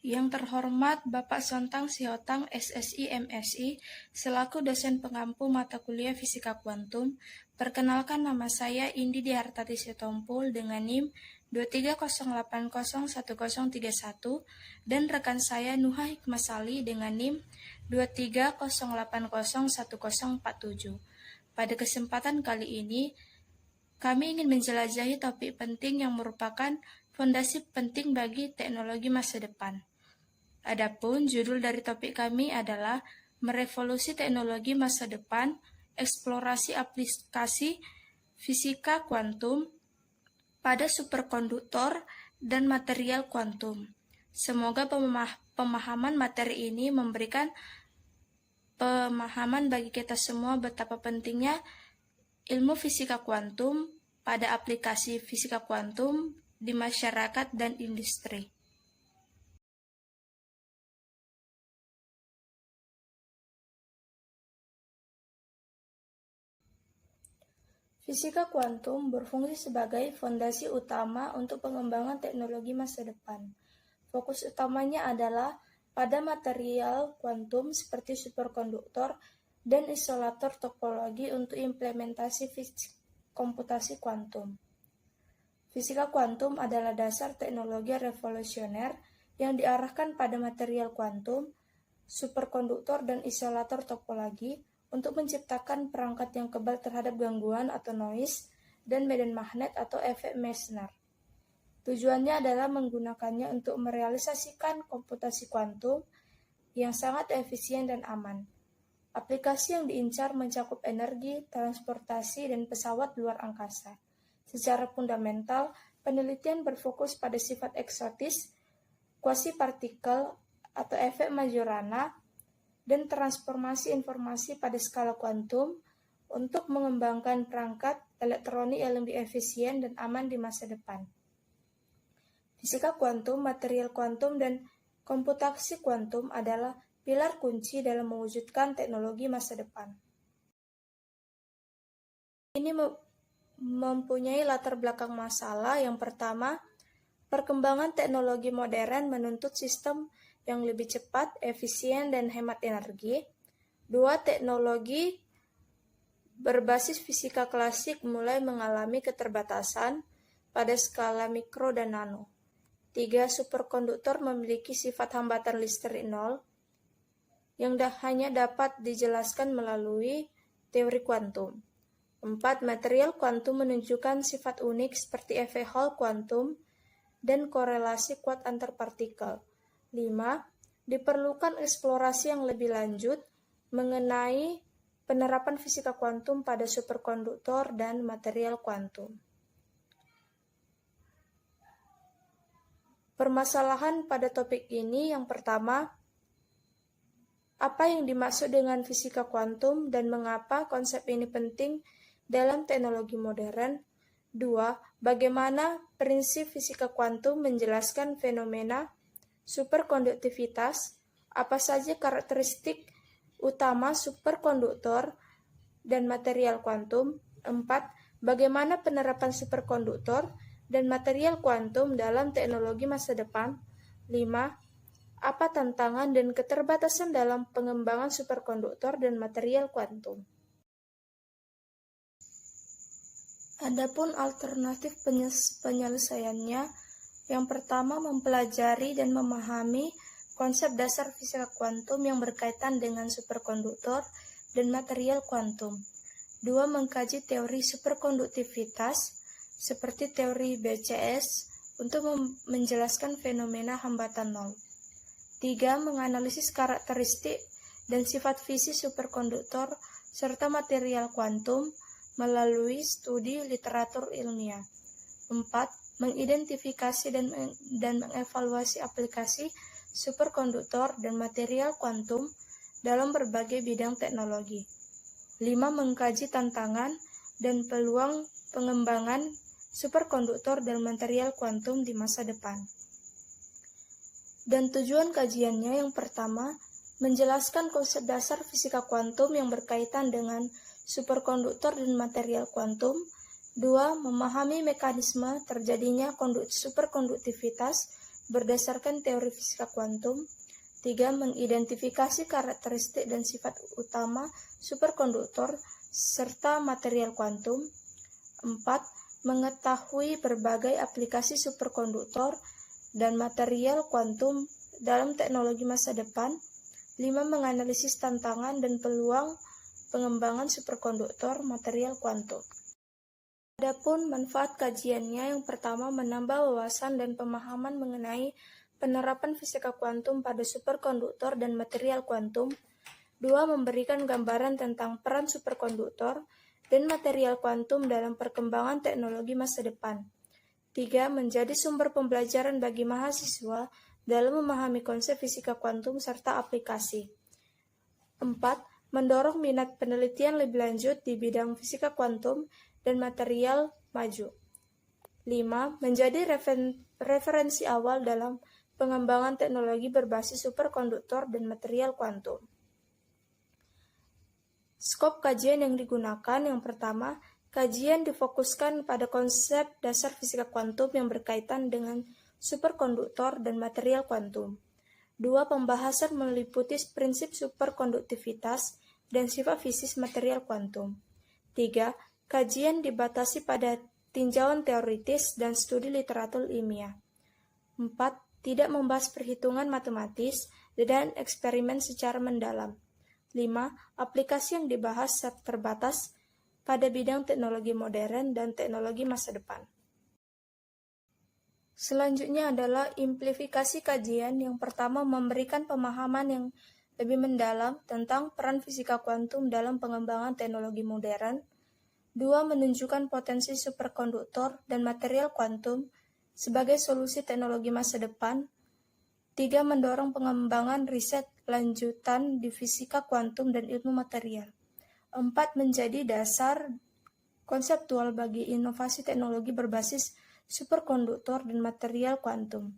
Yang terhormat Bapak Sontang Sihotam, SSI, MSI, selaku dosen pengampu mata kuliah Fisika Kuantum, perkenalkan nama saya Indi Dihartati Sitompul dengan NIM 2308010131 dan rekan saya Nuha Hikmasali dengan NIM 2308011047. Pada kesempatan kali ini, kami ingin menjelajahi topik penting yang merupakan fondasi penting bagi teknologi masa depan. Adapun judul dari topik kami adalah Merevolusi Teknologi Masa Depan, Eksplorasi Aplikasi Fisika Kuantum pada Superkonduktor dan Material Kuantum. Semoga pemahaman materi ini memberikan pemahaman bagi kita semua betapa pentingnya ilmu fisika kuantum pada aplikasi fisika kuantum di masyarakat dan industri. Fisika kuantum berfungsi sebagai fondasi utama untuk pengembangan teknologi masa depan. Fokus utamanya adalah pada material kuantum seperti superkonduktor dan isolator topologi untuk implementasi komputasi kuantum. Fisika kuantum adalah dasar teknologi revolusioner yang diarahkan pada material kuantum, superkonduktor dan isolator topologi untuk menciptakan perangkat yang kebal terhadap gangguan atau noise dan medan magnet atau efek Meissner. Tujuannya adalah menggunakannya untuk merealisasikan komputasi kuantum yang sangat efisien dan aman. Aplikasi yang diincar mencakup energi, transportasi, dan pesawat luar angkasa. Secara fundamental, penelitian berfokus pada sifat eksotis, quasi-partikel atau efek Majorana, dan transformasi informasi pada skala kuantum untuk mengembangkan perangkat elektronik yang lebih efisien dan aman di masa depan. Fisika kuantum, material kuantum, dan komputasi kuantum adalah pilar kunci dalam mewujudkan teknologi masa depan. Ini mempunyai latar belakang masalah. Yang pertama, perkembangan teknologi modern menuntut sistem yang lebih cepat, efisien, dan hemat energi. 2. Teknologi berbasis fisika klasik mulai mengalami keterbatasan pada skala mikro dan nano. 3. Superkonduktor memiliki sifat hambatan listrik nol yang hanya dapat dijelaskan melalui teori kuantum. 4. Material kuantum menunjukkan sifat unik seperti efek Hall kuantum dan korelasi kuat antar partikel. 5. Diperlukan eksplorasi yang lebih lanjut mengenai penerapan fisika kuantum pada superkonduktor dan material kuantum. Permasalahan pada topik ini yang pertama, apa yang dimaksud dengan fisika kuantum dan mengapa konsep ini penting dalam teknologi modern? 2. Bagaimana prinsip fisika kuantum menjelaskan fenomena superkonduktivitas? Apa saja karakteristik utama superkonduktor dan material kuantum? 4. Bagaimana penerapan superkonduktor dan material kuantum dalam teknologi masa depan? 5. Apa tantangan dan keterbatasan dalam pengembangan superkonduktor dan material kuantum? Adapun alternatif penyelesaiannya, yang pertama mempelajari dan memahami konsep dasar fisika kuantum yang berkaitan dengan superkonduktor dan material kuantum. 2. Mengkaji teori superkonduktivitas seperti teori BCS untuk menjelaskan fenomena hambatan nol. 3. Menganalisis karakteristik dan sifat fisik superkonduktor serta material kuantum melalui studi literatur ilmiah. 4. Mengidentifikasi dan mengevaluasi aplikasi superkonduktor dan material kuantum dalam berbagai bidang teknologi. 5. Mengkaji tantangan dan peluang pengembangan superkonduktor dan material kuantum di masa depan. Dan tujuan kajiannya yang pertama, menjelaskan konsep dasar fisika kuantum yang berkaitan dengan superkonduktor dan material kuantum. 2. Memahami mekanisme terjadinya superkonduktivitas berdasarkan teori fisika kuantum. 3. Mengidentifikasi karakteristik dan sifat utama superkonduktor serta material kuantum. 4. Mengetahui berbagai aplikasi superkonduktor dan material kuantum dalam teknologi masa depan. 5. Menganalisis tantangan dan peluang pengembangan superkonduktor material kuantum. Adapun manfaat kajiannya, yang pertama menambah wawasan dan pemahaman mengenai penerapan fisika kuantum pada superkonduktor dan material kuantum. 2. Memberikan gambaran tentang peran superkonduktor dan material kuantum dalam perkembangan teknologi masa depan. 3. Menjadi sumber pembelajaran bagi mahasiswa dalam memahami konsep fisika kuantum serta aplikasi. 4. Mendorong minat penelitian lebih lanjut di bidang fisika kuantum dan material maju. 5. Menjadi referensi awal dalam pengembangan teknologi berbasis superkonduktor dan material kuantum. Skop kajian yang digunakan, yang pertama, kajian difokuskan pada konsep dasar fisika kuantum yang berkaitan dengan superkonduktor dan material kuantum. 2. Pembahasan meliputi prinsip superkonduktivitas dan sifat fisik material kuantum. 3. Kajian dibatasi pada tinjauan teoritis dan studi literatur ilmiah. 4. Tidak membahas perhitungan matematis dan eksperimen secara mendalam. 5. Aplikasi yang dibahas terbatas pada bidang teknologi modern dan teknologi masa depan. Selanjutnya adalah simplifikasi kajian. Yang pertama, memberikan pemahaman yang lebih mendalam tentang peran fisika kuantum dalam pengembangan teknologi modern. 2. Menunjukkan potensi superkonduktor dan material kuantum sebagai solusi teknologi masa depan. 3. Mendorong pengembangan riset lanjutan di fisika kuantum dan ilmu material. 4. Menjadi dasar konseptual bagi inovasi teknologi berbasis superkonduktor dan material kuantum.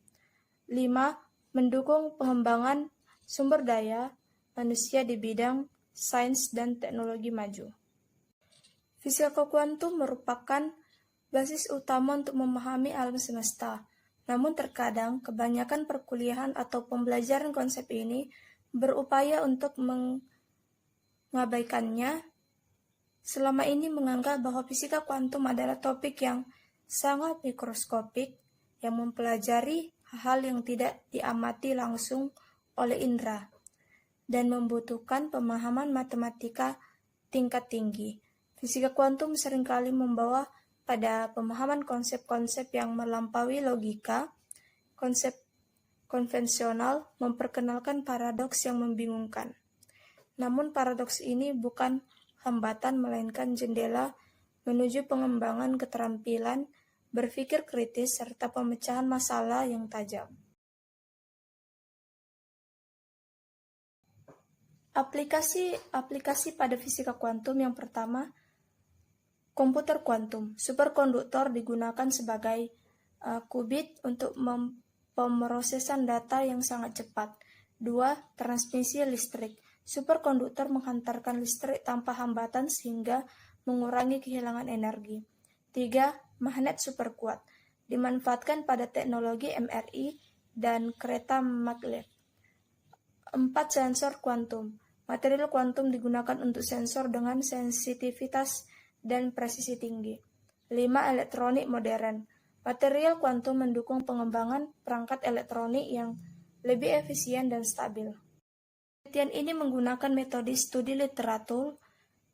5. Mendukung pengembangan sumber daya manusia di bidang sains dan teknologi maju. Fisika kuantum merupakan basis utama untuk memahami alam semesta. Namun terkadang kebanyakan perkuliahan atau pembelajaran konsep ini berupaya untuk mengabaikannya. Selama ini menganggap bahwa fisika kuantum adalah topik yang sangat mikroskopik yang mempelajari hal yang tidak diamati langsung oleh indera dan membutuhkan pemahaman matematika tingkat tinggi. Fisika kuantum seringkali membawa pada pemahaman konsep-konsep yang melampaui logika. Konsep konvensional memperkenalkan paradoks yang membingungkan. Namun paradoks ini bukan hambatan melainkan jendela menuju pengembangan keterampilan berpikir kritis serta pemecahan masalah yang tajam. Aplikasi pada fisika kuantum, yang pertama, komputer kuantum. Superkonduktor digunakan sebagai qubit untuk pemrosesan data yang sangat cepat. 2. Transmisi listrik. Superkonduktor menghantarkan listrik tanpa hambatan sehingga mengurangi kehilangan energi. 3. Magnet superkuat. Dimanfaatkan pada teknologi MRI dan kereta maglev. 4. Sensor kuantum. Material kuantum digunakan untuk sensor dengan sensitivitas dan presisi tinggi. 5. Elektronik modern. Material kuantum mendukung pengembangan perangkat elektronik yang lebih efisien dan stabil. Penelitian ini menggunakan metode studi literatur,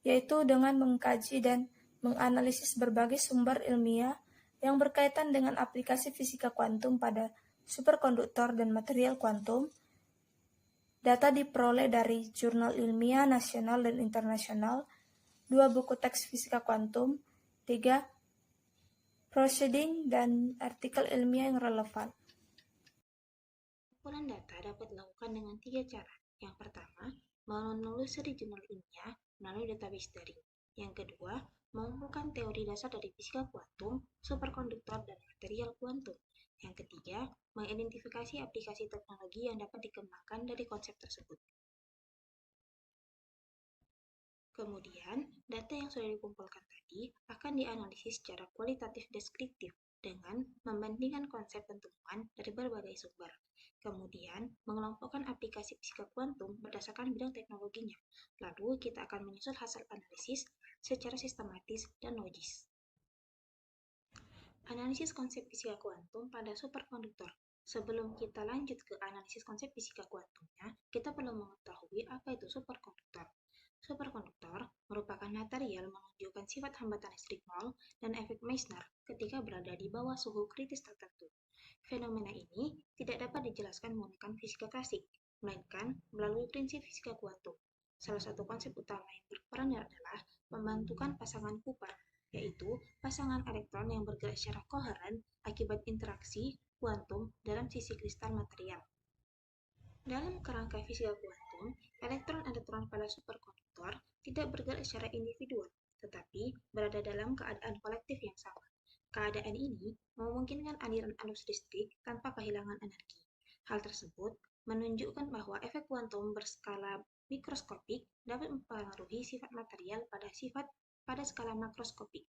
yaitu dengan mengkaji dan menganalisis berbagai sumber ilmiah yang berkaitan dengan aplikasi fisika kuantum pada superkonduktor dan material kuantum. Data diperoleh dari jurnal ilmiah nasional dan internasional. 2. Buku teks fisika kuantum. 3. Proceeding dan artikel ilmiah yang relevan. Pengumpulan data dapat dilakukan dengan 3 cara. Yang pertama, menelusuri jurnal ilmiah melalui database daring. Yang kedua, mengumpulkan teori dasar dari fisika kuantum, superkonduktor, dan material kuantum. Yang ketiga, mengidentifikasi aplikasi teknologi yang dapat dikembangkan dari konsep tersebut. Kemudian, data yang sudah dikumpulkan tadi akan dianalisis secara kualitatif deskriptif dengan membandingkan konsep dan temuan dari berbagai sumber. Kemudian, mengelompokkan aplikasi fisika kuantum berdasarkan bidang teknologinya. Lalu, kita akan menyusun hasil analisis secara sistematis dan logis. Analisis konsep fisika kuantum pada superkonduktor. Sebelum kita lanjut ke analisis konsep fisika kuantumnya, kita perlu mengetahui apa itu superkonduktor. Superkonduktor merupakan material menunjukkan sifat hambatan listrik nol dan efek Meissner ketika berada di bawah suhu kritis tertentu. Fenomena ini tidak dapat dijelaskan menggunakan fisika klasik, melainkan melalui prinsip fisika kuantum. Salah satu konsep utama yang berperan adalah pembentukan pasangan Cooper, yaitu pasangan elektron yang bergerak secara koheren akibat interaksi kuantum dalam sisi kristal material. Dalam kerangka fisika kuantum, elektron-elektron pada superkonduktor tidak bergerak secara individual, tetapi berada dalam keadaan kolektif yang sama. Keadaan ini memungkinkan aliran arus listrik tanpa kehilangan energi. Hal tersebut menunjukkan bahwa efek kuantum berskala mikroskopik dapat mempengaruhi sifat material pada skala makroskopik.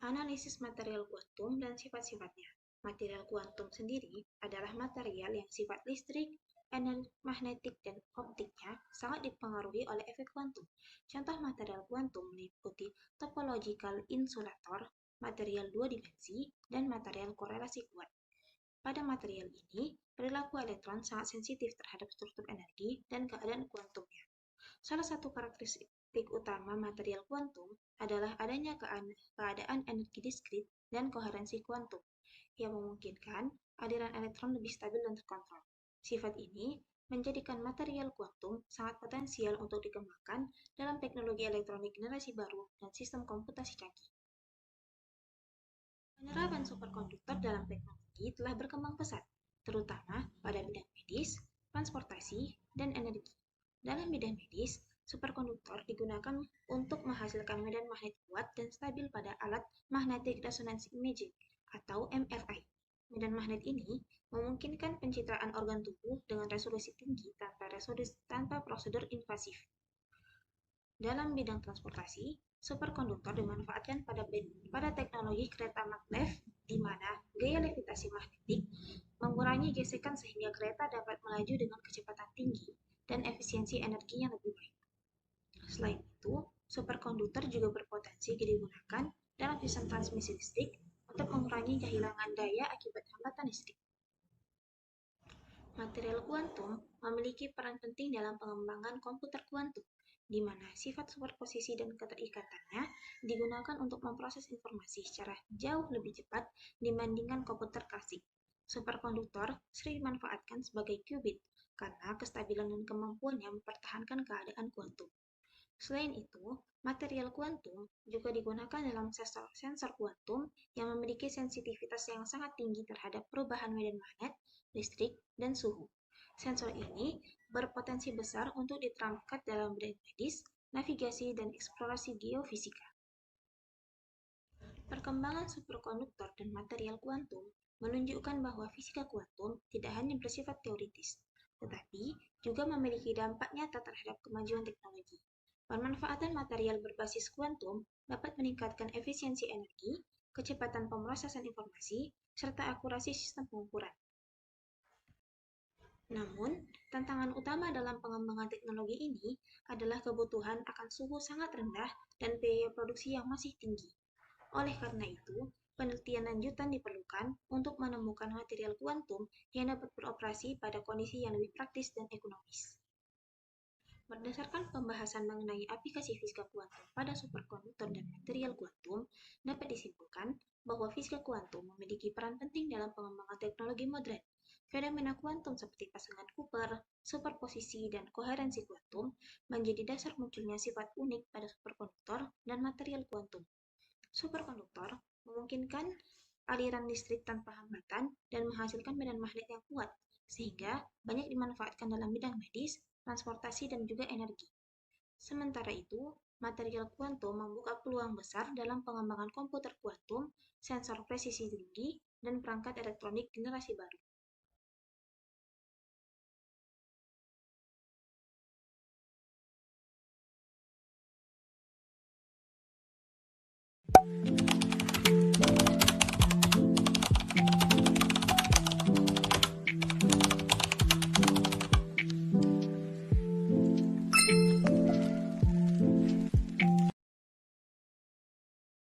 Analisis material kuantum dan sifat-sifatnya. Material kuantum sendiri adalah material yang sifat listrik, magnetik, dan optiknya sangat dipengaruhi oleh efek kuantum. Contoh material kuantum meliputi topological insulator, material dua dimensi, dan material korelasi kuat. Pada material ini, perilaku elektron sangat sensitif terhadap struktur energi dan keadaan kuantumnya. Salah satu karakteristik utama material kuantum adalah adanya keadaan energi diskrit dan koherensi kuantum, yang memungkinkan aliran elektron lebih stabil dan terkontrol. Sifat ini menjadikan material kuantum sangat potensial untuk dikembangkan dalam teknologi elektronik generasi baru dan sistem komputasi canggih. Penerapan superkonduktor dalam teknologi telah berkembang pesat, terutama pada bidang medis, transportasi, dan energi. Dalam bidang medis, superkonduktor digunakan untuk menghasilkan medan magnet kuat dan stabil pada alat magnetic resonance imaging atau MRI. Medan magnet ini memungkinkan pencitraan organ tubuh dengan resolusi tinggi tanpa prosedur invasif. Dalam bidang transportasi, superkonduktor dimanfaatkan pada teknologi kereta maglev, di mana gaya levitasi magnetik mengurangi gesekan sehingga kereta dapat melaju dengan kecepatan tinggi dan efisiensi energi yang lebih baik. Selain itu, superkonduktor juga berpotensi digunakan dalam sistem transmisi listrik untuk mengurangi kehilangan daya akibat hambatan listrik. Material kuantum memiliki peran penting dalam pengembangan komputer kuantum, di mana sifat superposisi dan keterikatannya digunakan untuk memproses informasi secara jauh lebih cepat dibandingkan komputer klasik. Superkonduktor sering dimanfaatkan sebagai qubit karena kestabilan dan kemampuannya mempertahankan keadaan kuantum. Selain itu, material kuantum juga digunakan dalam sensor kuantum yang memiliki sensitivitas yang sangat tinggi terhadap perubahan medan magnet, listrik, dan suhu. Sensor ini berpotensi besar untuk diterapkan dalam bidang medis, navigasi, dan eksplorasi geofisika. Perkembangan superkonduktor dan material kuantum menunjukkan bahwa fisika kuantum tidak hanya bersifat teoritis, tetapi juga memiliki dampak nyata terhadap kemajuan teknologi. Pemanfaatan material berbasis kuantum dapat meningkatkan efisiensi energi, kecepatan pemrosesan informasi, serta akurasi sistem pengukuran. Namun, tantangan utama dalam pengembangan teknologi ini adalah kebutuhan akan suhu sangat rendah dan biaya produksi yang masih tinggi. Oleh karena itu, penelitian lanjutan diperlukan untuk menemukan material kuantum yang dapat beroperasi pada kondisi yang lebih praktis dan ekonomis. Berdasarkan pembahasan mengenai aplikasi fisika kuantum pada superkonduktor dan material kuantum, dapat disimpulkan bahwa fisika kuantum memiliki peran penting dalam pengembangan teknologi modern. Fenomena kuantum seperti pasangan Cooper, superposisi, dan koherensi kuantum menjadi dasar munculnya sifat unik pada superkonduktor dan material kuantum. Superkonduktor memungkinkan aliran listrik tanpa hambatan dan menghasilkan medan magnet yang kuat, sehingga banyak dimanfaatkan dalam bidang medis, transportasi, dan juga energi. Sementara itu, material kuantum membuka peluang besar dalam pengembangan komputer kuantum, sensor presisi tinggi, dan perangkat elektronik generasi baru.